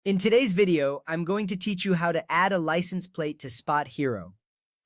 In today's video, I'm going to teach you how to add a license plate to SpotHero.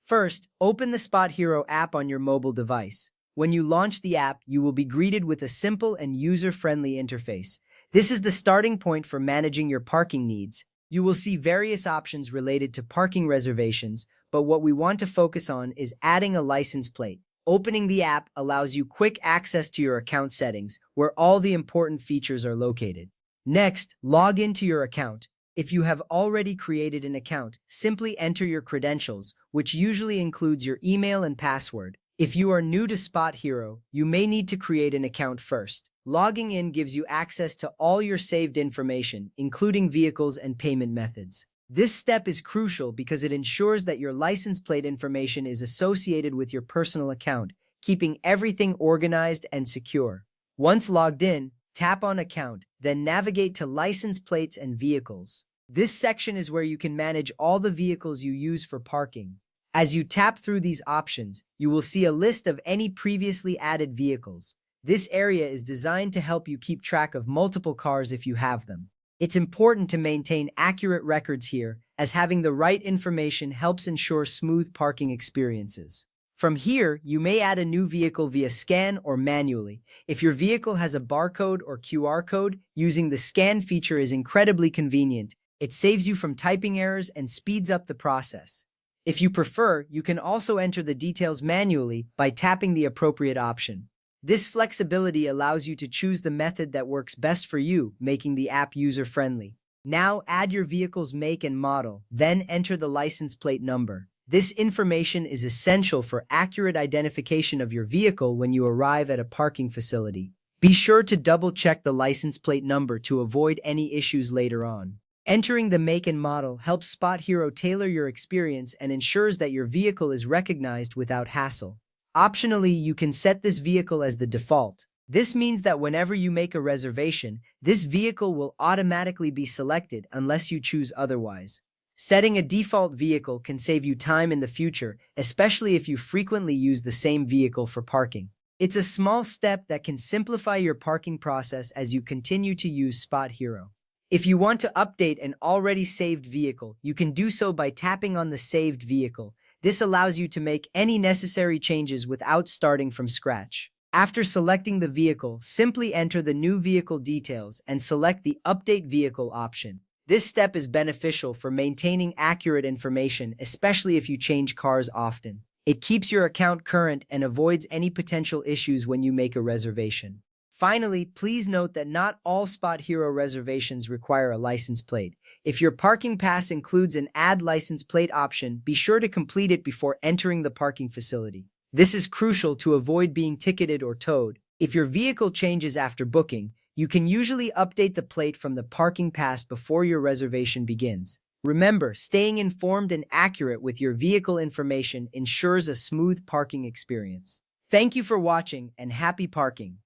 First, open the SpotHero app on your mobile device. When you launch the app, you will be greeted with a simple and user-friendly interface. This is the starting point for managing your parking needs. You will see various options related to parking reservations, but what we want to focus on is adding a license plate. Opening the app allows you quick access to your account settings, where all the important features are located. Next, log into your account. If you have already created an account, simply enter your credentials, which usually includes your email and password. If you are new to SpotHero, you may need to create an account first. Logging in gives you access to all your saved information, including vehicles and payment methods. This step is crucial because it ensures that your license plate information is associated with your personal account, keeping everything organized and secure. Once logged in, tap on Account, then navigate to License Plates and Vehicles. This section is where you can manage all the vehicles you use for parking. As you tap through these options, you will see a list of any previously added vehicles. This area is designed to help you keep track of multiple cars if you have them. It's important to maintain accurate records here, as having the right information helps ensure smooth parking experiences. From here, you may add a new vehicle via scan or manually. If your vehicle has a barcode or QR code, using the scan feature is incredibly convenient. It saves you from typing errors and speeds up the process. If you prefer, you can also enter the details manually by tapping the appropriate option. This flexibility allows you to choose the method that works best for you, making the app user-friendly. Now add your vehicle's make and model, then enter the license plate number. This information is essential for accurate identification of your vehicle when you arrive at a parking facility. Be sure to double-check the license plate number to avoid any issues later on. Entering the make and model helps SpotHero tailor your experience and ensures that your vehicle is recognized without hassle. Optionally, you can set this vehicle as the default. This means that whenever you make a reservation, this vehicle will automatically be selected unless you choose otherwise. Setting a default vehicle can save you time in the future, especially if you frequently use the same vehicle for parking. It's a small step that can simplify your parking process as you continue to use SpotHero. If you want to update an already saved vehicle, you can do so by tapping on the saved vehicle. This allows you to make any necessary changes without starting from scratch. After selecting the vehicle, simply enter the new vehicle details and select the Update Vehicle option. This step is beneficial for maintaining accurate information, especially if you change cars often. It keeps your account current and avoids any potential issues when you make a reservation. Finally, please note that not all SpotHero reservations require a license plate. If your parking pass includes an Add License Plate option, be sure to complete it before entering the parking facility. This is crucial to avoid being ticketed or towed. If your vehicle changes after booking, you can usually update the plate from the parking pass before your reservation begins. Remember, staying informed and accurate with your vehicle information ensures a smooth parking experience. Thank you for watching and happy parking.